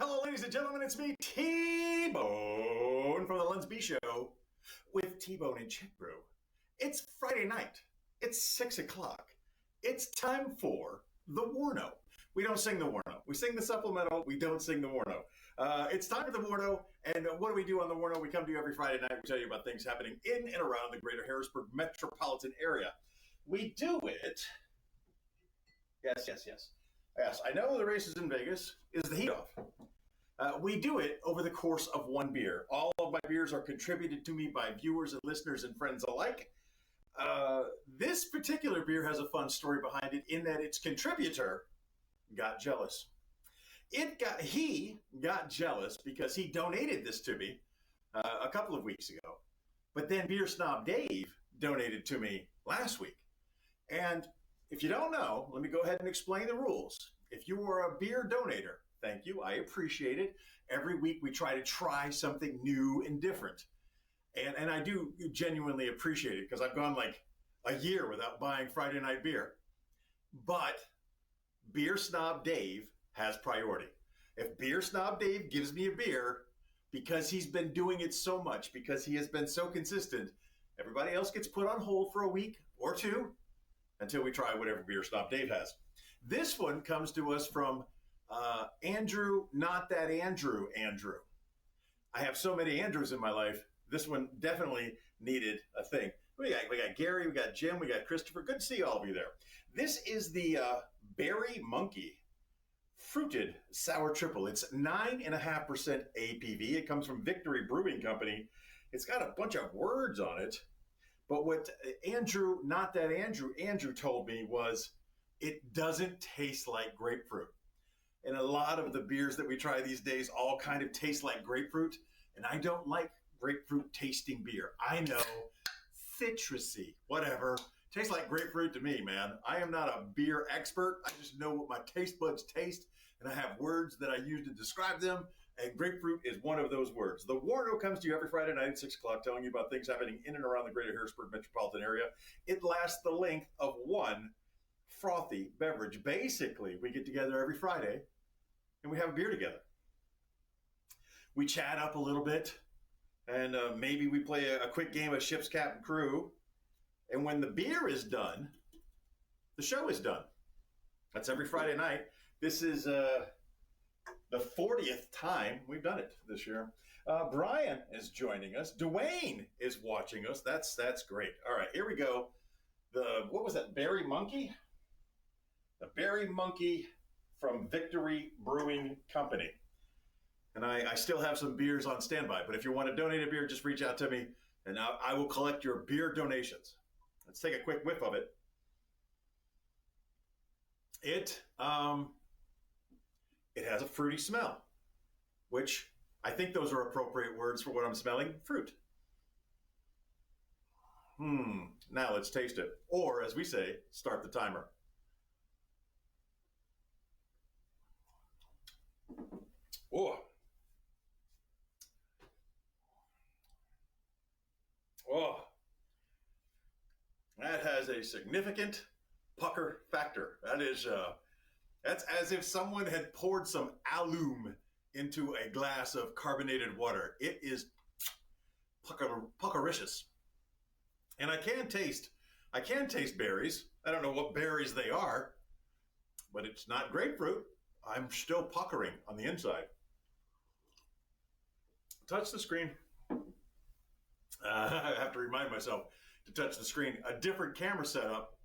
Hello, ladies and gentlemen. It's me, T-Bone, from the Lens B Show with T-Bone and Chick Brew. It's Friday night. It's 6 o'clock. It's time for the WARNO. We don't sing the WARNO. We sing the supplemental. We don't sing the WARNO. It's time for the WARNO. And what do we do on the WARNO? We come to you every Friday night. We tell you about things happening in and around the greater Harrisburg metropolitan area. We do it. Yes, I know the races in Vegas is the heat off. We do it over the course of one beer. All of my beers are contributed to me by viewers and listeners and friends alike. This particular beer has a fun story behind it in that its contributor got jealous. He got jealous because he donated this to me a couple of weeks ago. But then Beer Snob Dave donated to me last week. And if you don't know, let me go ahead and explain the rules. If you are a beer donator, thank you. I appreciate it. Every week we try something new and different. And I do genuinely appreciate it because I've gone like a year without buying Friday night beer. But Beer Snob Dave has priority. If Beer Snob Dave gives me a beer because he's been doing it so much, because he has been so consistent, everybody else gets put on hold for a week or two until we try whatever Beer Snob Dave has. This one comes to us from Andrew, not that Andrew. I have so many Andrews in my life. This one definitely needed a thing. We got Gary, we got Jim, we got Christopher. Good to see all of you there. This is the Berry Monkey Fruited Sour Triple. It's 9.5% ABV. It comes from Victory Brewing Company. It's got a bunch of words on it. But what Andrew, not that Andrew told me was it doesn't taste like grapefruit. And a lot of the beers that we try these days all kind of taste like grapefruit. And I don't like grapefruit tasting beer. I know, citrusy, whatever. Tastes like grapefruit to me, man. I am not a beer expert. I just know what my taste buds taste. And I have words that I use to describe them. And grapefruit is one of those words. The WARNO comes to you every Friday night at 6 o'clock telling you about things happening in and around the greater Harrisburg metropolitan area. It lasts the length of one frothy beverage. Basically, we get together every Friday and we have a beer together. We chat up a little bit and maybe we play a quick game of Ship's Captain Crew. And when the beer is done, the show is done. That's every Friday night. This is the 40th time we've done it this year. Brian is joining us. Dwayne is watching us. That's great. All right, here we go. What was that, Berry Monkey? The Berry Monkey from Victory Brewing Company. And I still have some beers on standby, but if you want to donate a beer, just reach out to me, and I will collect your beer donations. Let's take a quick whiff of it. It has a fruity smell, which I think those are appropriate words for what I'm smelling. Fruit. Now let's taste it. Or, as we say, start the timer. Oh, that has a significant pucker factor. That's as if someone had poured some alum into a glass of carbonated water. It is puckericious. And I can taste berries. I don't know what berries they are, but it's not grapefruit. I'm still puckering on the inside. Touch the screen. I have to remind myself to touch the screen. A different camera setup.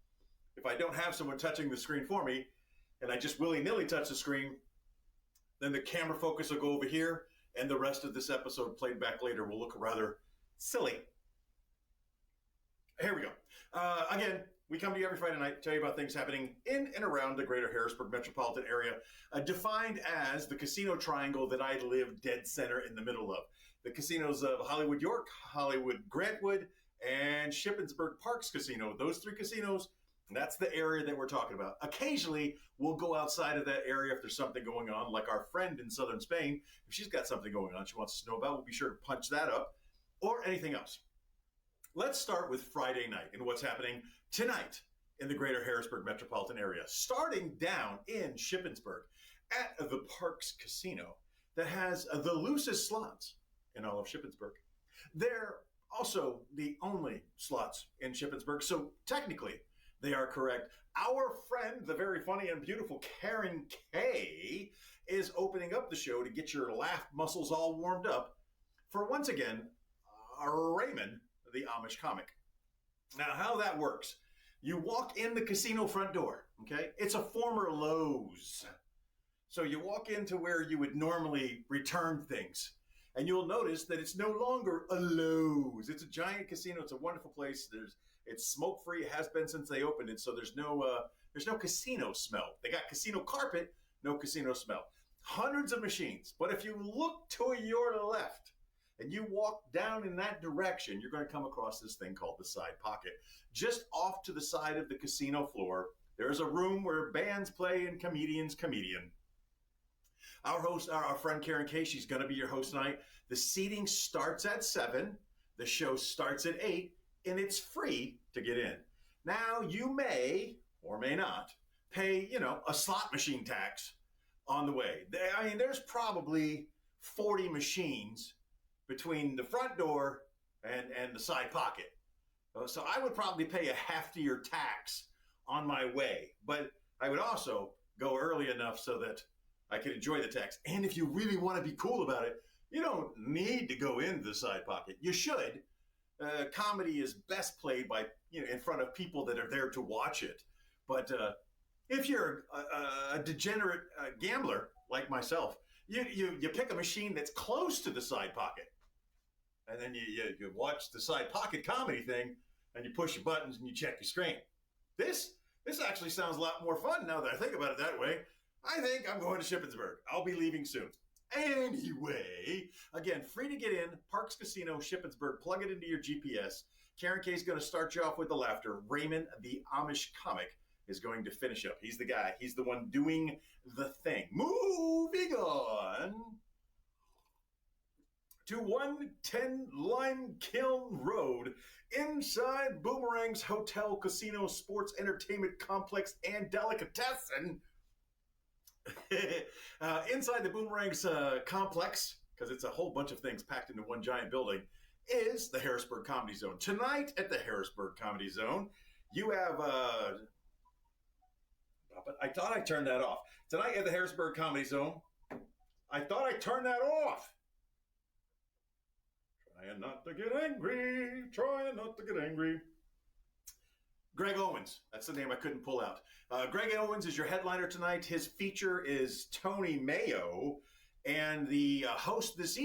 If I don't have someone touching the screen for me, and I just willy-nilly touch the screen, then the camera focus will go over here, and the rest of this episode played back later will look rather silly. Here we go. Again, we come to you every Friday night, tell you about things happening in and around the greater Harrisburg metropolitan area, defined as the casino triangle that I live dead center in the middle of. The casinos of Hollywood York, Hollywood Grantwood, and Shippensburg Parks Casino. Those three casinos, that's the area that we're talking about. Occasionally, we'll go outside of that area if there's something going on, like our friend in southern Spain. If she's got something going on she wants us to know about, we'll be sure to punch that up, or anything else. Let's start with Friday night and what's happening tonight in the greater Harrisburg metropolitan area. Starting down in Shippensburg at the Parks Casino, that has the loosest slots in all of Shippensburg. They're also the only slots in Shippensburg, so technically they are correct. Our friend, the very funny and beautiful Karen Kay, is opening up the show to get your laugh muscles all warmed up for once again, Raymond, the Amish comic. Now, how that works, you walk in the casino front door, okay? It's a former Lowe's. So you walk into where you would normally return things, and you'll notice that it's no longer a Lowe's. It's a giant casino. It's a wonderful place. It's smoke free. It has been since they opened it. So there's no casino smell. They got casino carpet, no casino smell. Hundreds of machines. But if you look to your left and you walk down in that direction, you're going to come across this thing called the side pocket. Just off to the side of the casino floor, there's a room where bands play and comedians comedian. Our host, our friend Karen Kay, she's going to be your host tonight. The seating starts at 7. The show starts at 8, and it's free to get in. Now, you may or may not pay, a slot machine tax on the way. There's probably 40 machines between the front door and the side pocket. So I would probably pay a heftier tax on my way, but I would also go early enough so that I could enjoy the tax. And if you really want to be cool about it, you don't need to go into the side pocket. You should. Comedy is best played by, in front of people that are there to watch it. But if you're a degenerate gambler like myself, you pick a machine that's close to the side pocket. And then you watch the side pocket comedy thing, and you push your buttons and you check your screen. This actually sounds a lot more fun now that I think about it that way. I think I'm going to Shippensburg. I'll be leaving soon. Anyway, again, free to get in. Parks Casino, Shippensburg. Plug it into your GPS. Karen Kay's going to start you off with the laughter. Raymond, the Amish comic, is going to finish up. He's the guy. He's the one doing the thing. Moving on to 110 Lime Kiln Road, inside Boomerang's Hotel, Casino, Sports, Entertainment Complex, and Delicatessen. Inside the Boomerang's complex, because it's a whole bunch of things packed into one giant building, is the Harrisburg Comedy Zone. Tonight at the Harrisburg Comedy Zone, you have... but I thought I turned that off. Tonight at the Harrisburg Comedy Zone, I thought I turned that off. Trying not to get angry. Trying not to get angry. Greg Owens. That's the name I couldn't pull out. Greg Owens is your headliner tonight. His feature is Tony Mayo. And the host this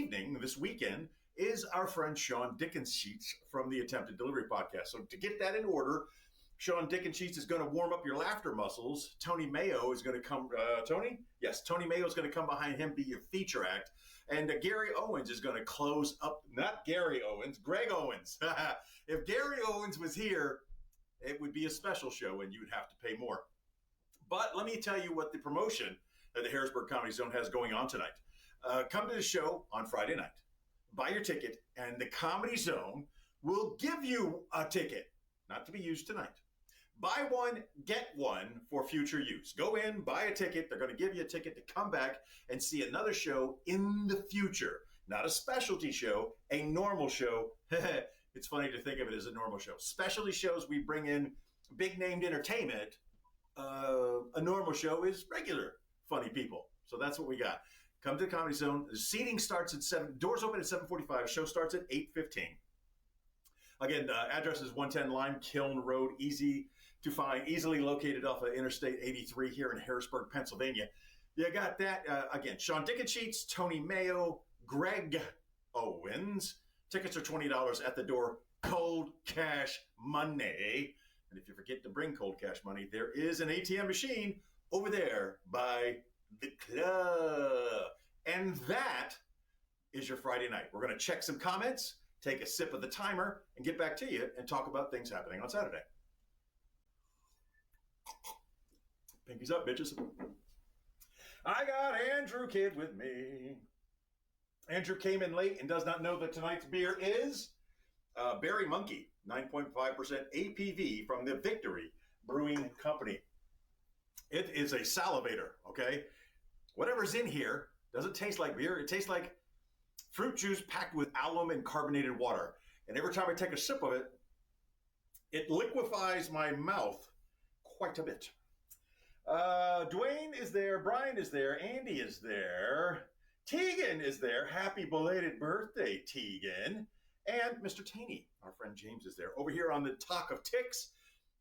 weekend, is our friend Sean Dickensheets from the Attempted Delivery Podcast. So to get that in order, Sean Dickensheets is going to warm up your laughter muscles. Tony Mayo is going to come. Tony? Yes, Tony Mayo is going to come behind him, be your feature act. And Gary Owens is going to close up. Not Gary Owens, Greg Owens. If Gary Owens was here, it would be a special show and you would have to pay more. But let me tell you what the promotion that the Harrisburg Comedy Zone has going on tonight. Come to the show on Friday night. Buy your ticket, and the Comedy Zone will give you a ticket, not to be used tonight. Buy one, get one for future use. Go in, buy a ticket. They're going to give you a ticket to come back and see another show in the future. Not a specialty show, a normal show. It's funny to think of it as a normal show. Specialty shows, we bring in big-named entertainment. A normal show is regular funny people. So that's what we got. Come to the Comedy Zone. The seating starts at 7. Doors open at 7:45. Show starts at 8:15. Again, address is 110 Lime Kiln Road. Easy to find, easily located off of Interstate 83 here in Harrisburg, Pennsylvania. You got that. Again, Sean Dickensheets, Tony Mayo, Greg Owens. Tickets are $20 at the door. Cold cash money. And if you forget to bring cold cash money, there is an ATM machine over there by the club. And that is your Friday night. We're going to check some comments, take a sip of the timer, and get back to you and talk about things happening on Saturday. Pinkies up, bitches. I got Andrew Kidd with me. Andrew came in late and does not know that tonight's beer is Berry Monkey, 9.5% APV from the Victory Brewing Company. It is a salivator, okay? Whatever's in here Doesn't taste like beer. It tastes like fruit juice packed with alum and carbonated water. And every time I take a sip of it, it liquefies my mouth quite a bit. Dwayne is there. Brian is there. Andy is there. Tegan is there. Happy belated birthday, Tegan. And Mr. Taney, our friend James, is there. Over here on the Talk of Ticks,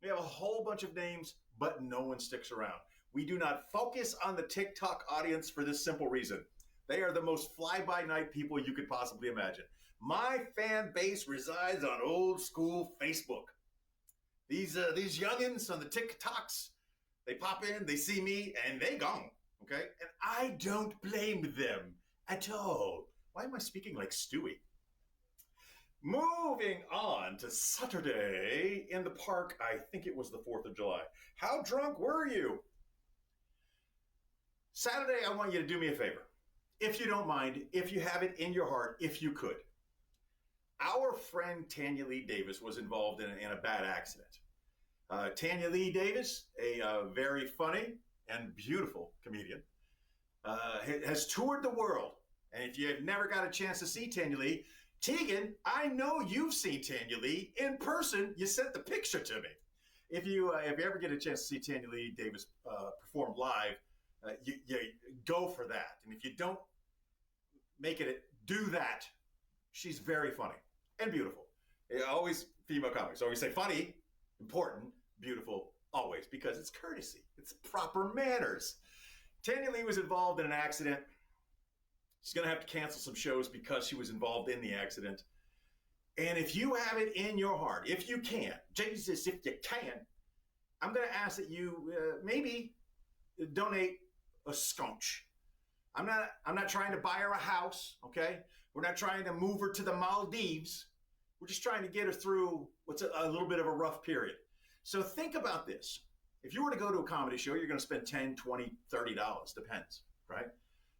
we have a whole bunch of names, but no one sticks around. We do not focus on the TikTok audience for this simple reason. They are the most fly-by-night people you could possibly imagine. My fan base resides on old school Facebook. These youngins on the TikToks, they pop in, they see me, and they gone, okay? And I don't blame them at all. Why am I speaking like Stewie? Moving on to Saturday in the park. I think it was the 4th of July. How drunk were you? Saturday, I want you to do me a favor. If you don't mind, if you have it in your heart, if you could. Our friend Tanya Lee Davis was involved in a bad accident. Tanya Lee Davis, a very funny and beautiful comedian, has toured the world. And if you have never got a chance to see Tanya Lee, Tegan, I know you've seen Tanya Lee in person. You sent the picture to me. If you ever get a chance to see Tanya Lee Davis perform live, you go for that. And if you don't make it, do that. She's very funny and beautiful. Always female comics. Always say funny, important, beautiful, always, because it's courtesy. It's proper manners. Tanya Lee was involved in an accident. She's going to have to cancel some shows because she was involved in the accident. And if you have it in your heart, if you can, Jesus, if you can, I'm going to ask that you maybe donate a scotch. I'm not trying to buy her a house, okay? We're not trying to move her to the Maldives. We're just trying to get her through what's a little bit of a rough period. So think about this. If you were to go to a comedy show, you're going to spend $10, $20, $30, depends, right?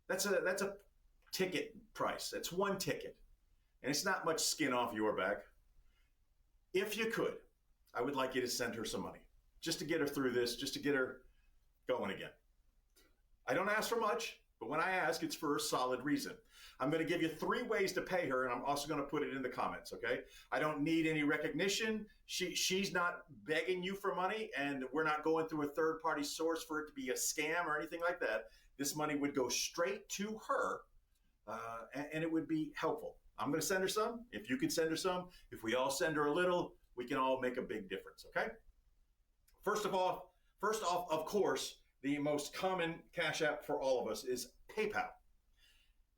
That's a ticket price. That's one ticket. And it's not much skin off your back. If you could, I would like you to send her some money just to get her through this, just to get her going again. I don't ask for much, but when I ask, it's for a solid reason. I'm going to give you 3 ways to pay her, and I'm also going to put it in the comments, okay? I don't need any recognition. She's not begging you for money, and we're not going through a third-party source for it to be a scam or anything like that. This money would go straight to her, and it would be helpful. I'm going to send her some. If you could send her some, if we all send her a little, we can all make a big difference, okay? First off, of course, the most common cash app for all of us is PayPal.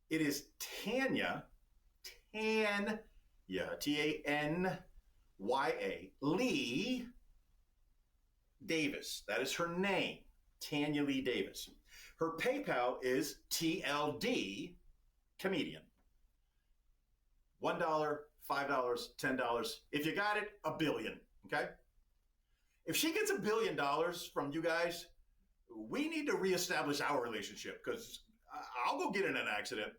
It is Tanya, T-A-N-Y-A, Lee Davis. That is her name, Tanya Lee Davis. Her PayPal is TLD Comedian. $1, $5, $10. If you got it, $1 billion, okay? If she gets $1 billion from you guys, we need to reestablish our relationship because I'll go get in an accident.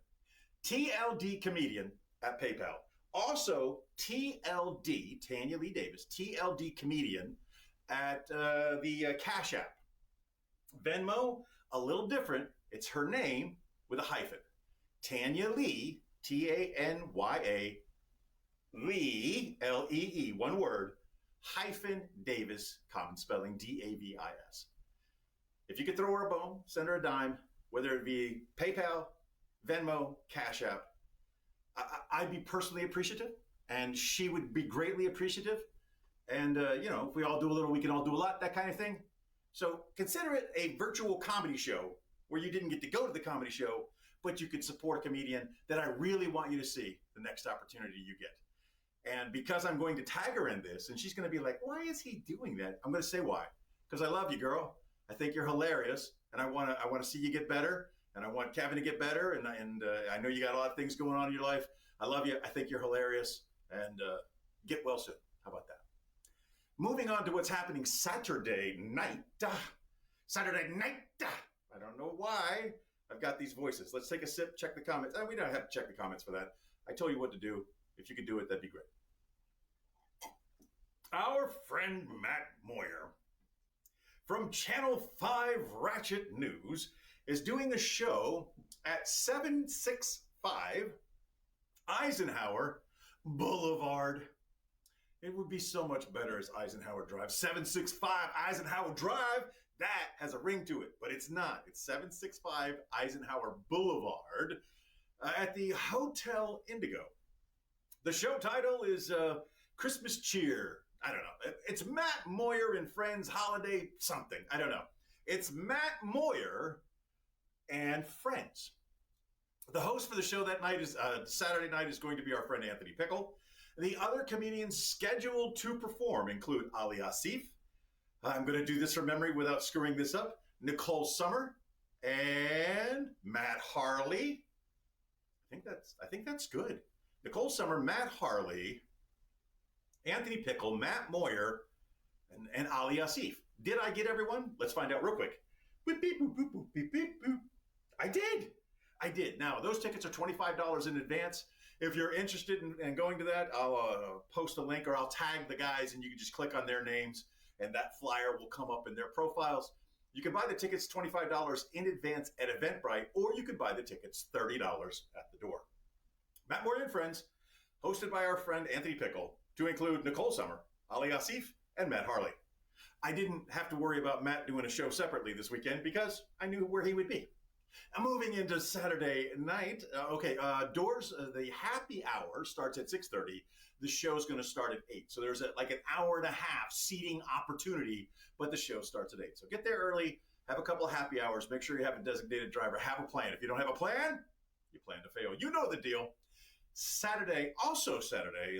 TLD Comedian at PayPal. Also, TLD, Tanya Lee Davis, TLD Comedian at the Cash App. Venmo, a little different. It's her name with a hyphen. Tanya Lee, T-A-N-Y-A, Lee, L-E-E, one word, hyphen Davis, common spelling, D-A-V-I-S. If you could throw her a bone, send her a dime, whether it be PayPal, Venmo, Cash App, I'd be personally appreciative, and she would be greatly appreciative. And, if we all do a little, we can all do a lot, that kind of thing. So consider it a virtual comedy show where you didn't get to go to the comedy show, but you could support a comedian that I really want you to see the next opportunity you get. And because I'm going to tag her in this, and she's going to be like, why is he doing that? I'm going to say why. Because I love you, girl. I think you're hilarious, and I want to see you get better, and I want Kevin to get better, and I know you got a lot of things going on in your life. I love you. I think you're hilarious, and get well soon. How about that? Moving on to what's happening Saturday night. Saturday night. I don't know why I've got these voices. Let's take a sip, check the comments. We don't have to check the comments for that. I told you what to do. If you could do it, that'd be great. Our friend Matt Moyer from Channel 5 Ratchet News is doing a show at 765 Eisenhower Boulevard. It would be so much better as Eisenhower Drive. 765 Eisenhower Drive. That has a ring to it, but it's not. It's 765 Eisenhower Boulevard at the Hotel Indigo. The show title is Christmas Cheer. I don't know. It's Matt Moyer and Friends Holiday something. I don't know. It's Matt Moyer and Friends. The host for the show that night is Saturday night is going to be our friend Anthony Pickle. The other comedians scheduled to perform include Ali Asif. I'm going to do this from memory without screwing this up. Nicole Summer and Matt Harley. I think that's good. Nicole Summer, Matt Harley, Anthony Pickle, Matt Moyer, and Ali Asif. Did I get everyone? Let's find out real quick. Beep, beep, boop, boop, boop, beep, beep, boop. I did. Now, those tickets are $25 in advance. If you're interested in going to that, I'll post a link or I'll tag the guys and you can just click on their names and that flyer will come up in their profiles. You can buy the tickets $25 in advance at Eventbrite, or you can buy the tickets $30 at the door. Matt Moyer and Friends, hosted by our friend Anthony Pickle, to include Nicole Summer, Ali Asif, and Matt Harley. I didn't have to worry about Matt doing a show separately this weekend because I knew where he would be. Moving into Saturday night, doors, the happy hour starts at 6:30. The show's going to start at 8. So there's like an hour and a half seating opportunity, but the show starts at 8. So get there early, have a couple of happy hours, make sure you have a designated driver, have a plan. If you don't have a plan, you plan to fail. You know the deal. Saturday,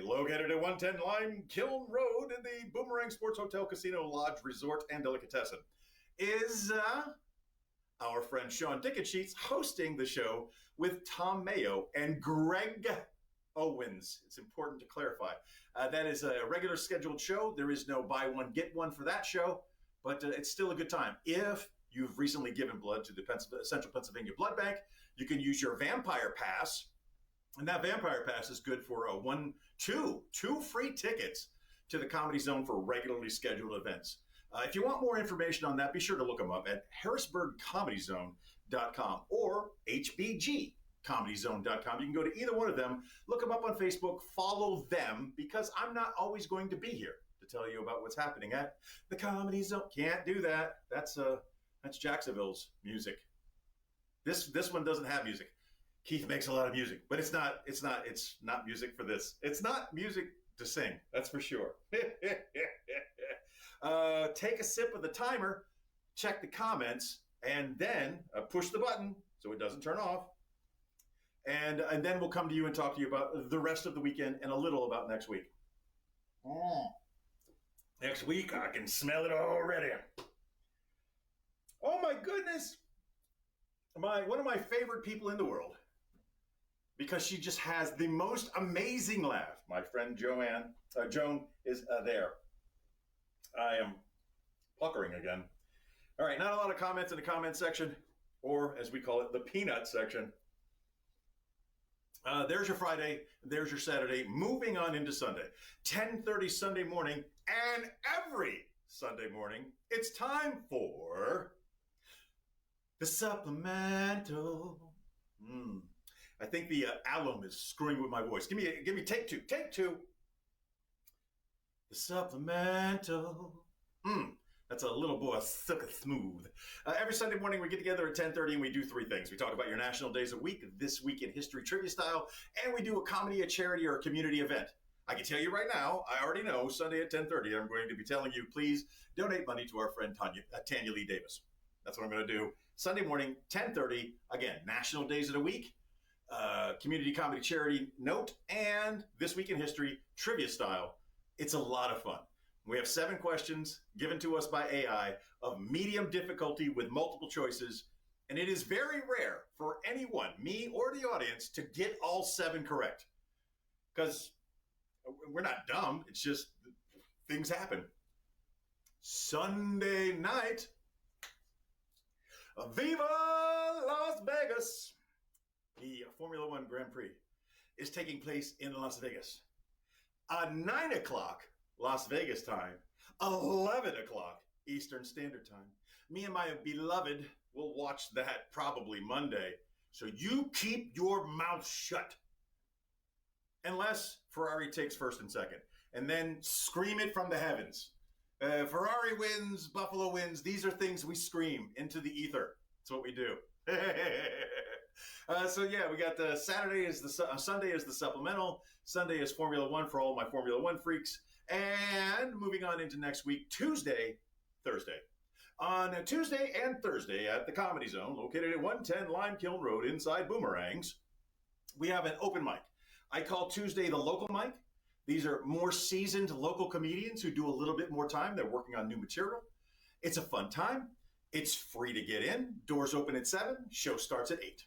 located at 110 Lime Kiln Road in the Boomerang Sports Hotel, Casino, Lodge, Resort, and Delicatessen, is our friend Sean Dickensheets hosting the show with Tom Mayo and Greg Owens. It's important to clarify. That is a regular scheduled show. There is no buy one, get one for that show, but it's still a good time. If you've recently given blood to the Central Pennsylvania Blood Bank, you can use your Vampire Pass. And that Vampire Pass is good for two free tickets to the Comedy Zone for regularly scheduled events. If you want more information on that, be sure to look them up at harrisburgcomedyzone.com or hbgcomedyzone.com. You can go to either one of them, look them up on Facebook, follow them, because I'm not always going to be here to tell you about what's happening at the Comedy Zone. Can't do that. That's Jacksonville's music. This one doesn't have music. Keith makes a lot of music, but it's not music for this. It's not music to sing, that's for sure. Take a sip of the timer, check the comments, and then push the button so it doesn't turn off. And then we'll come to you and talk to you about the rest of the weekend and a little about next week. Next week, I can smell it already. Oh my goodness. One of my favorite people in the world, because she just has the most amazing laugh. My friend Joan is there. I am puckering again. All right, not a lot of comments in the comment section, or as we call it, the peanut section. There's your Friday. There's your Saturday. Moving on into Sunday. 10:30 Sunday morning, and every Sunday morning, it's time for the supplemental. I think the alum is screwing with my voice. Give me take two. Take two. The supplemental. That's a little boy, sucker smooth. Every Sunday morning we get together at 10:30 and we do three things. We talk about your national days of the week, this week in history trivia style, and we do a comedy, a charity, or a community event. I can tell you right now, I already know Sunday at 10:30 I'm going to be telling you, please donate money to our friend Tanya Lee Davis. That's what I'm going to do. Sunday morning, 10:30. Again, national days of the week. Community comedy charity note, and this week in history trivia style. It's a lot of fun. We have 7 questions given to us by AI of medium difficulty with multiple choices, and it is very rare for anyone, me or the audience, to get all 7 correct, because we're not dumb. It's just things happen. Sunday night, Viva Las Vegas! The Formula One Grand Prix is taking place in Las Vegas. 9 o'clock Las Vegas time, 11 o'clock Eastern Standard Time. Me and my beloved will watch that probably Monday So you keep your mouth shut. Unless Ferrari takes first and second. And then scream it from the heavens. Ferrari wins, Buffalo wins. These are things we scream into the ether. That's what we do. So yeah, we got Sunday is the supplemental. Sunday is Formula One for all my Formula One freaks. And moving on into next week, Thursday. On Tuesday and Thursday at the Comedy Zone, located at 110 Lime Kiln Road inside Boomerangs, we have an open mic. I call Tuesday the local mic. These are more seasoned local comedians who do a little bit more time. They're working on new material. It's a fun time. It's free to get in. Doors open at 7. Show starts at 8.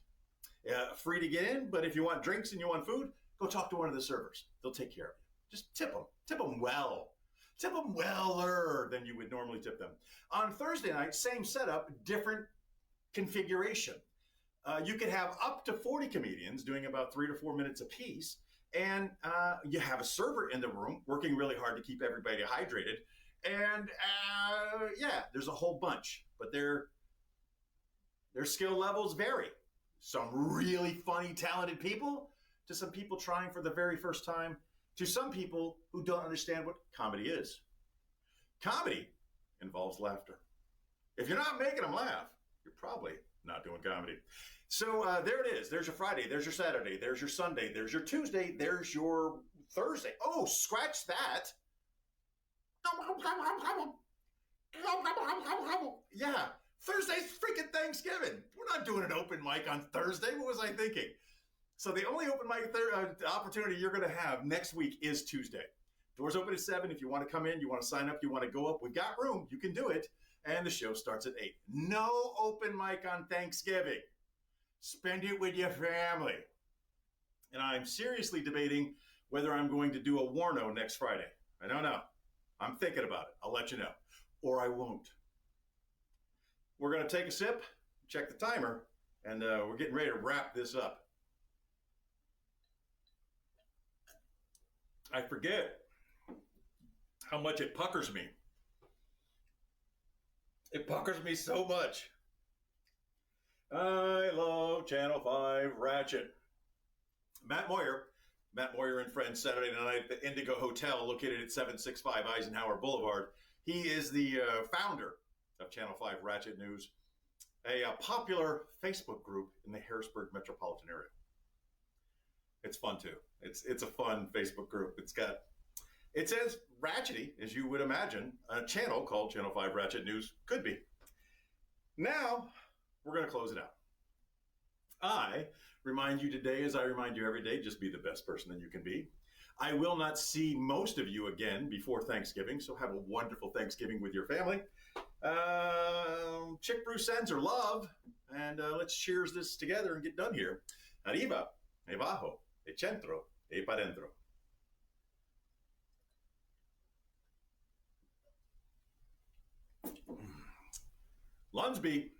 Free to get in, but if you want drinks and you want food, go talk to one of the servers. They'll take care of you. Just tip them. Tip them well. Tip them weller than you would normally tip them. On Thursday night, same setup, different configuration. You could have up to 40 comedians doing about 3 to 4 minutes apiece, and you have a server in the room working really hard to keep everybody hydrated. And yeah, there's a whole bunch, but their skill levels vary. Some really funny, talented people to some people trying for the very first time to some people who don't understand what comedy is. Comedy involves laughter. If you're not making them laugh, you're probably not doing comedy. So there it is. There's your Friday. There's your Saturday. There's your Sunday. There's your Tuesday. There's your Thursday. Oh, scratch that. Yeah, Thursday's freaking Thanksgiving. We're not doing an open mic on Thursday. What was I thinking? So the only open mic opportunity you're going to have next week is Tuesday. Doors open at 7. If you want to come in, you want to sign up, you want to go up, we've got room. You can do it. And the show starts at 8. No open mic on Thanksgiving. Spend it with your family. And I'm seriously debating whether I'm going to do a WARNO next Friday. I don't know. I'm thinking about it. I'll let you know. Or I won't. We're going to take a sip, check the timer, and we're getting ready to wrap this up. I forget how much it puckers me. It puckers me so much. I love Channel 5 Ratchet. Matt Moyer and friends, Saturday night at the Indigo Hotel located at 765 Eisenhower Boulevard. He is the founder of Channel 5 Ratchet News, a popular Facebook group in the Harrisburg metropolitan area. It's fun too. It's a fun Facebook group. It's as ratchety as you would imagine a channel called Channel 5 Ratchet News could be. Now, we're going to close it out. I remind you today, as I remind you every day, just be the best person that you can be. I will not see most of you again before Thanksgiving, so have a wonderful Thanksgiving with your family. Chick Brew sends her love, and let's cheers this together and get done here. Arriba, e bajo, e centro, e pa dentro. Lunsby.